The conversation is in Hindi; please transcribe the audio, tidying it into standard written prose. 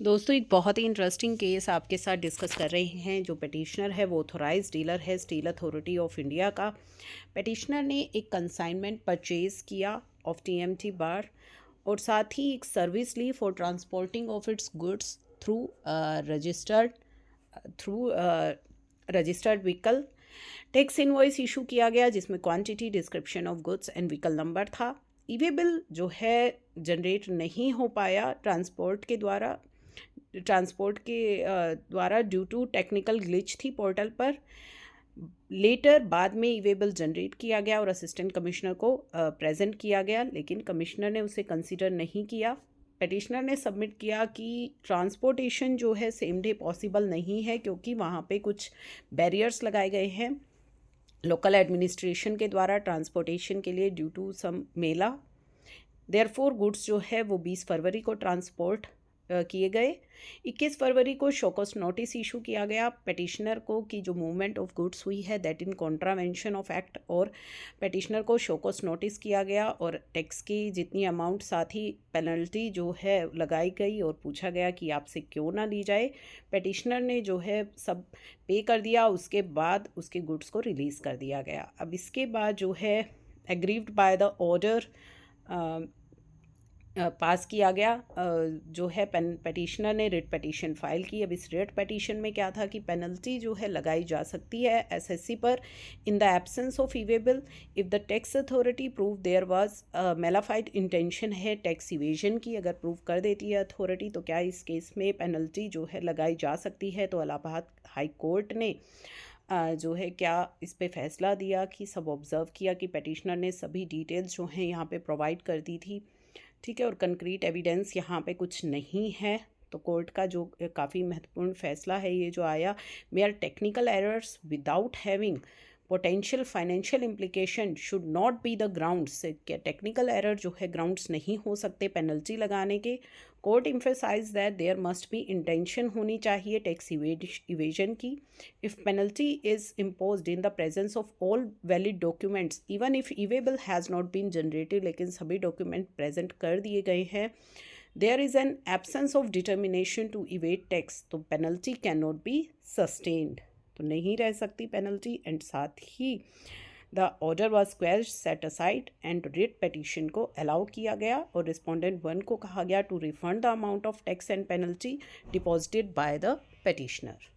दोस्तों एक बहुत ही इंटरेस्टिंग केस आपके साथ डिस्कस कर रहे हैं। जो पिटिशनर है वो ऑथोराइज डीलर है स्टील अथॉरिटी ऑफ इंडिया का। पिटिशनर ने एक कंसाइनमेंट परचेज किया ऑफ टीएमटी बार और साथ ही एक सर्विस ली for transporting of its goods through registered vehicle. Tax invoice issue किया गया जिसमें quantity, description of goods and vehicle number था। ईवे बिल जो है जनरेट नहीं हो पाया ट्रांसपोर्ट के द्वारा ड्यू टू टेक्निकल ग्लिच थी पोर्टल पर। लेटर बाद में ईवे बिल जनरेट किया गया और असिस्टेंट कमिश्नर को प्रेजेंट किया गया, लेकिन कमिश्नर ने उसे कंसीडर नहीं किया। पिटिशनर ने सबमिट किया कि ट्रांसपोर्टेशन जो है सेम डे पॉसिबल नहीं है क्योंकि वहाँ पे कुछ बैरियर्स लगाए गए हैं लोकल एडमिनिस्ट्रेशन के द्वारा ट्रांसपोर्टेशन के लिए ड्यू टू सम मेला। देयरफॉर गुड्स जो है वो 20 फरवरी को ट्रांसपोर्ट किए गए। 21 फरवरी को शोकॉस नोटिस इशू किया गया पिटिशनर को कि जो मूवमेंट ऑफ गुड्स हुई है that in contravention of act, और पिटिशनर को शोकॉस नोटिस किया गया और टैक्स की जितनी अमाउंट साथ ही पेनल्टी जो है लगाई गई और पूछा गया कि आपसे क्यों ना ली जाए। पिटिशनर ने जो है सब पे कर दिया, उसके बाद उसके गुड्स को रिलीज़ कर दिया गया। अब इसके बाद जो है aggrieved by the order pass किया गया। जो है पिटिशनर ने रिट पिटीशन फाइल की। अब इस रिट पिटीशन में क्या था कि पेनल्टी जो है लगाई जा सकती है एसएससी पर in the absence of e-way bill if the tax authority prove there was mala fide intention है टैक्स इवेजन की। अगर प्रूव कर देती है अथॉरिटी तो क्या इस केस में पेनल्टी जो है लगाई जा सकती है। तो इलाहाबाद हाई कोर्ट ने जो है क्या इस पे फैसला दिया कि सब ऑब्ज़र्व किया कि पिटिशनर ने सभी डिटेल्स जो हैं यहाँ पे प्रोवाइड कर दी थी, ठीक है, और कंक्रीट एविडेंस यहाँ पे कुछ नहीं है। तो कोर्ट का जो काफ़ी महत्वपूर्ण फैसला है ये जो आया, mere technical errors without having potential financial implication should not be the grounds. क्या टेक्निकल एरर जो है ग्राउंड्स नहीं हो सकते पेनल्टी लगाने के। Court emphasise that there must be intention होनी चाहिए टैक्स इवेजन की। If penalty is imposed in the presence of all valid documents even if e way bill has not been generated, लेकिन सभी डॉक्यूमेंट प्रेजेंट कर दिए गए हैं, there is an absence of determination to evade tax, तो penalty can not be sustained, तो नहीं रह सकती पेनल्टी। एंड साथ ही the order was quashed set aside and writ petition को अलाउ किया गया और रिस्पोंडेंट 1 को कहा गया to refund the amount of tax and penalty deposited by the petitioner.